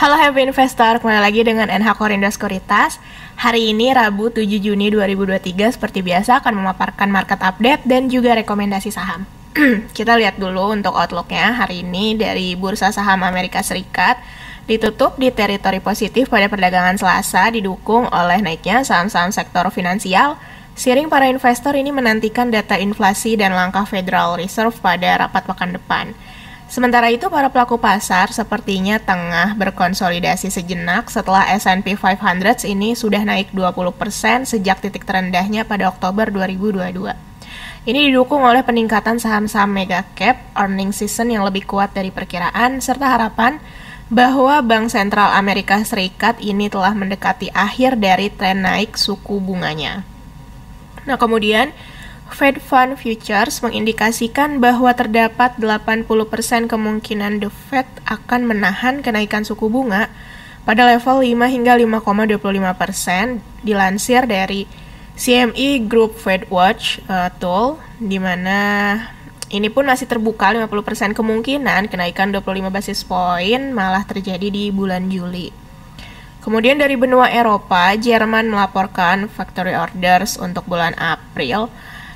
Halo Happy Investor, kembali lagi dengan NH Korindo Sekuritas. Hari ini Rabu 7 Juni 2023 seperti biasa akan memaparkan market update dan juga rekomendasi saham. Kita lihat dulu untuk outlooknya hari ini dari Bursa Saham Amerika Serikat. Ditutup di teritori positif pada perdagangan Selasa didukung oleh naiknya saham-saham sektor finansial. Seiring para investor ini menantikan data inflasi dan langkah Federal Reserve pada rapat pekan depan. Sementara itu, para pelaku pasar sepertinya tengah berkonsolidasi sejenak setelah S&P 500 ini sudah naik 20% sejak titik terendahnya pada Oktober 2022. Ini didukung oleh peningkatan saham-saham mega cap, earning season yang lebih kuat dari perkiraan, serta harapan bahwa Bank Sentral Amerika Serikat ini telah mendekati akhir dari tren naik suku bunganya. Nah, kemudian Fed Fund Futures mengindikasikan bahwa terdapat 80% kemungkinan The Fed akan menahan kenaikan suku bunga pada level 5 hingga 5,25%, dilansir dari CME Group Fed Watch Tool, di mana ini pun masih terbuka 50% kemungkinan kenaikan 25 basis poin malah terjadi di bulan Juli. Kemudian dari benua Eropa, Jerman melaporkan factory orders untuk bulan April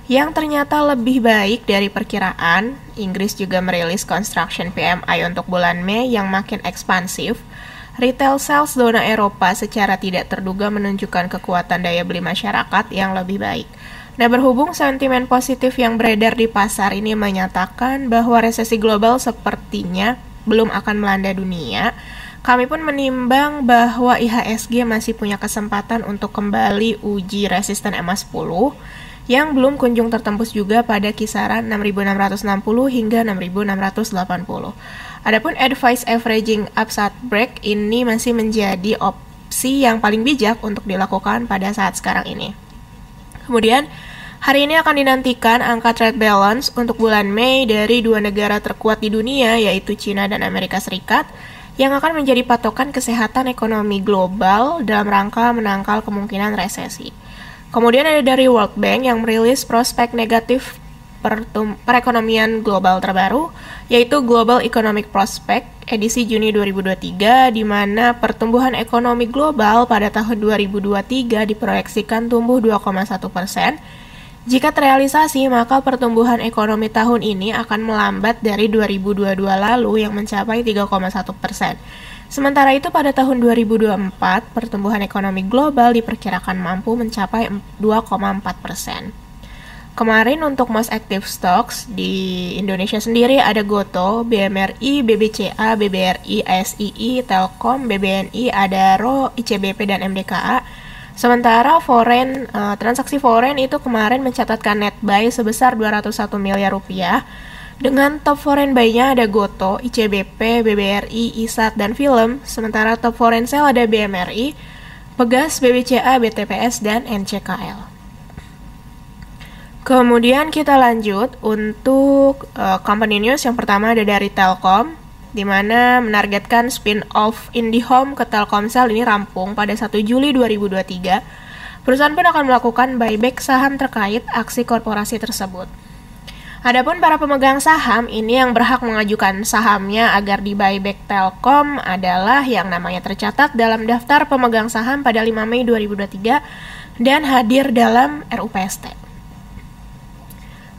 yang ternyata lebih baik dari perkiraan. Inggris juga merilis construction PMI untuk bulan Mei yang makin ekspansif. Retail sales zona Eropa secara tidak terduga menunjukkan kekuatan daya beli masyarakat yang lebih baik. Nah, berhubung sentimen positif yang beredar di pasar ini menyatakan bahwa resesi global sepertinya belum akan melanda dunia, kami pun menimbang bahwa IHSG masih punya kesempatan untuk kembali uji resisten EMA 10 yang belum kunjung tertembus juga pada kisaran 6.660 hingga 6.680. Adapun advice averaging upside break ini masih menjadi opsi yang paling bijak untuk dilakukan pada saat sekarang ini. Kemudian, hari ini akan dinantikan angka trade balance untuk bulan Mei dari dua negara terkuat di dunia, yaitu China dan Amerika Serikat, yang akan menjadi patokan kesehatan ekonomi global dalam rangka menangkal kemungkinan resesi. Kemudian ada dari World Bank yang merilis prospek negatif perekonomian global terbaru, yaitu Global Economic Prospect edisi Juni 2023, di mana pertumbuhan ekonomi global pada tahun 2023 diproyeksikan tumbuh 2,1%. Jika terrealisasi, maka pertumbuhan ekonomi tahun ini akan melambat dari 2022 lalu yang mencapai 3,1%. Sementara itu pada tahun 2024, pertumbuhan ekonomi global diperkirakan mampu mencapai 2,4%. Kemarin untuk most active stocks di Indonesia sendiri ada Gotoh, BMRI, BBCA, BBRI, ASII, Telkom, BBNI, Adaro, ICBP, dan MDKA. Sementara transaksi foreign itu kemarin mencatatkan net buy sebesar 201 miliar rupiah. Dengan top foreign buy-nya ada Gotoh, ICBP, BBRI, ISAT, dan Film. Sementara top foreign sell ada BMRI, Pegas, BBCA, BTPS, dan NCKL. Kemudian kita lanjut untuk company news. Yang pertama ada dari Telkom, di mana menargetkan spin-off IndiHome ke Telkomsel ini rampung pada 1 Juli 2023. Perusahaan pun akan melakukan buyback saham terkait aksi korporasi tersebut. Adapun para pemegang saham ini yang berhak mengajukan sahamnya agar di buyback Telkom adalah yang namanya tercatat dalam daftar pemegang saham pada 5 Mei 2023 dan hadir dalam RUPST.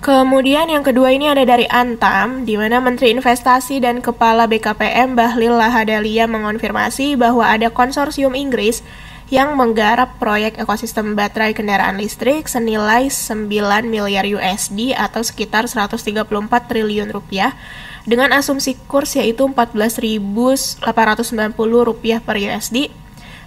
Kemudian yang kedua ini ada dari Antam, di mana Menteri Investasi dan Kepala BKPM Bahlil Lahadalia mengonfirmasi bahwa ada konsorsium Inggris yang menggarap proyek ekosistem baterai kendaraan listrik senilai 9 miliar USD atau sekitar 134 triliun rupiah dengan asumsi kurs yaitu 14.890 rupiah per USD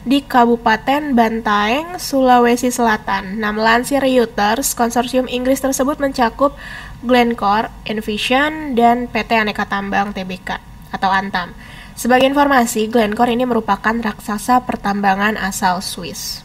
di Kabupaten Bantaeng, Sulawesi Selatan. Nah, melansir Reuters, konsorsium Inggris tersebut mencakup Glencore, Envision, dan PT Aneka Tambang Tbk atau Antam. Sebagai informasi, Glencore ini merupakan raksasa pertambangan asal Swiss.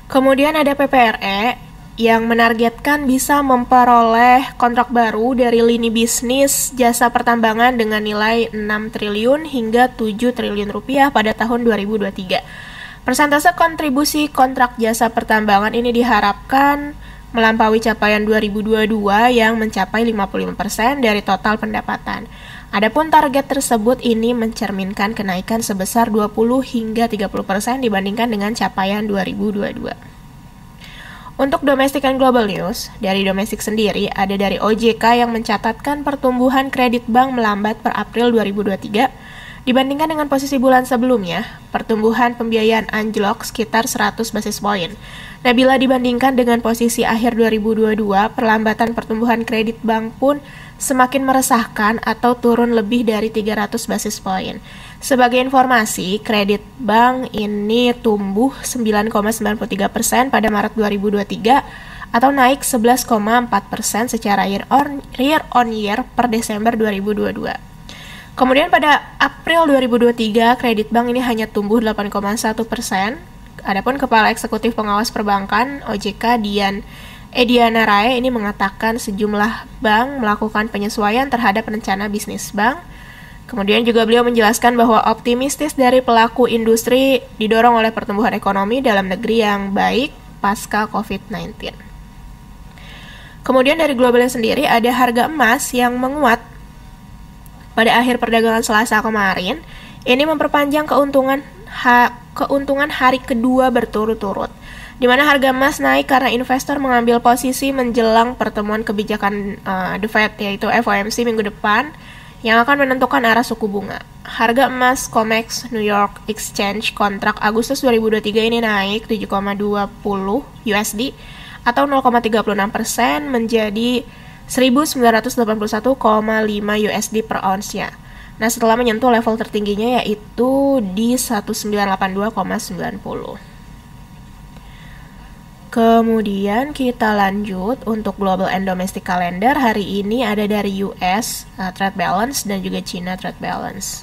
Kemudian ada PPRE yang menargetkan bisa memperoleh kontrak baru dari lini bisnis jasa pertambangan dengan nilai 6 triliun hingga 7 triliun rupiah pada tahun 2023. Persentase kontribusi kontrak jasa pertambangan ini diharapkan melampaui capaian 2022 yang mencapai 55% dari total pendapatan. Adapun target tersebut ini mencerminkan kenaikan sebesar 20 hingga 30% dibandingkan dengan capaian 2022. Untuk domestic and global news, dari domestik sendiri ada dari OJK yang mencatatkan pertumbuhan kredit bank melambat per April 2023. Dibandingkan dengan posisi bulan sebelumnya, pertumbuhan pembiayaan anjlok sekitar 100 basis poin. Nah, bila dibandingkan dengan posisi akhir 2022, perlambatan pertumbuhan kredit bank pun semakin meresahkan atau turun lebih dari 300 basis poin. Sebagai informasi, kredit bank ini tumbuh 9,93% pada Maret 2023 atau naik 11,4% secara year on year per Desember 2022. Kemudian pada April 2023, kredit bank ini hanya tumbuh 8,1%. Adapun Kepala Eksekutif Pengawas Perbankan OJK Ediana Rai ini mengatakan sejumlah bank melakukan penyesuaian terhadap rencana bisnis bank. Kemudian juga beliau menjelaskan bahwa optimistis dari pelaku industri didorong oleh pertumbuhan ekonomi dalam negeri yang baik pasca COVID-19. Kemudian dari globalnya sendiri ada harga emas yang menguat pada akhir perdagangan Selasa kemarin. Ini memperpanjang keuntungan hari kedua berturut-turut, di mana harga emas naik karena investor mengambil posisi menjelang pertemuan kebijakan The Fed, yaitu FOMC minggu depan, yang akan menentukan arah suku bunga. Harga emas COMEX New York Exchange kontrak Agustus 2023 ini naik 7,20 USD atau 0,36% menjadi 1.981,5 USD per ounce-nya. Nah, setelah menyentuh level tertingginya yaitu di 1982,90. Kemudian kita lanjut untuk global and domestic calendar. Hari ini ada dari US trade balance dan juga China trade balance.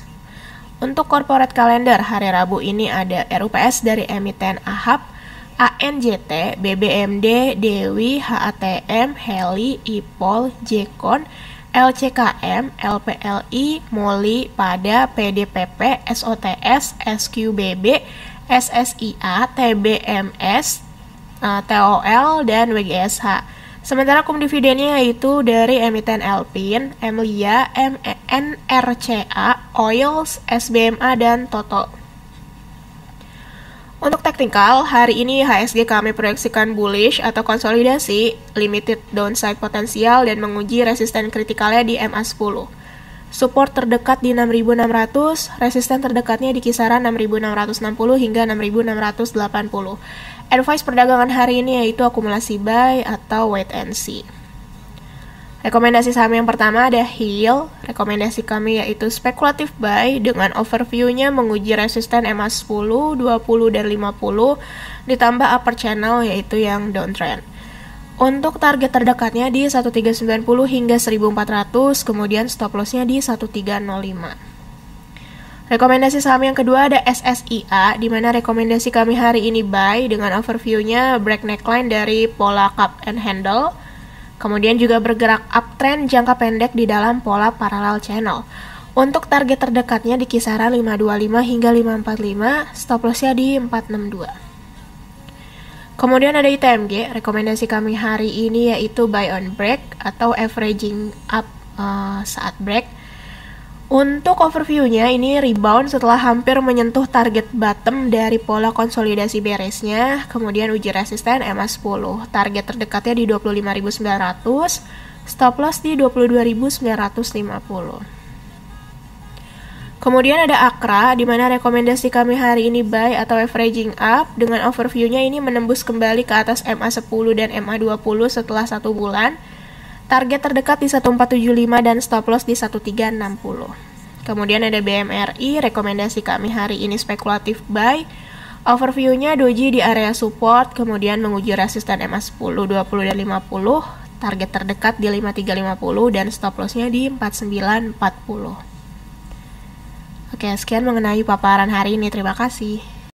Untuk corporate calendar hari Rabu ini ada RUPS dari emiten AHAP, ANJT, BBMD, Dewi, HATM, Heli, IPOL, Jekon, LCKM, LPLI, MOLI, PADA, PDPP, SOTS, SQBB, SSIA, TBMS, TOL, dan WGSH. Sementara kum dividennya yaitu dari emiten Elpin, Emlia, NRCA, Oils, SBMA, dan Toto. Untuk teknikal, hari ini IHSG kami proyeksikan bullish atau konsolidasi, limited downside potensial dan menguji resisten kritikalnya di MA10. Support terdekat di 6.600, resisten terdekatnya di kisaran 6.660 hingga 6.680. Advice perdagangan hari ini yaitu akumulasi buy atau wait and see. Rekomendasi saham yang pertama ada HIL. Rekomendasi kami yaitu spekulatif buy dengan overview-nya menguji resisten MA10, 20, dan 50 ditambah upper channel yaitu yang downtrend. Untuk target terdekatnya di 1390 hingga 1400, kemudian stop loss-nya di 1305. Rekomendasi saham yang kedua ada SSIA, di mana rekomendasi kami hari ini buy dengan overview-nya break neckline dari pola cup and handle. Kemudian juga bergerak uptrend jangka pendek di dalam pola parallel channel. Untuk target terdekatnya di kisaran 525 hingga 545, stop loss-nya di 462. Kemudian ada ITMG, rekomendasi kami hari ini yaitu buy on break atau averaging up saat break. Untuk overview-nya ini rebound setelah hampir menyentuh target bottom dari pola konsolidasi beresnya, kemudian uji resisten MA10. Target terdekatnya di 25.900, stop loss di 22.950. Kemudian ada Akra, di mana rekomendasi kami hari ini buy atau averaging up dengan overview-nya ini menembus kembali ke atas MA10 dan MA20 setelah 1 bulan. Target terdekat di 1475 dan stop loss di 1360. Kemudian ada BMRI, rekomendasi kami hari ini spekulatif buy. Overview-nya doji di area support, kemudian menguji resisten MA10, 20, dan 50. Target terdekat di 5350 dan stop loss-nya di 4940. Oke, sekian mengenai paparan hari ini. Terima kasih.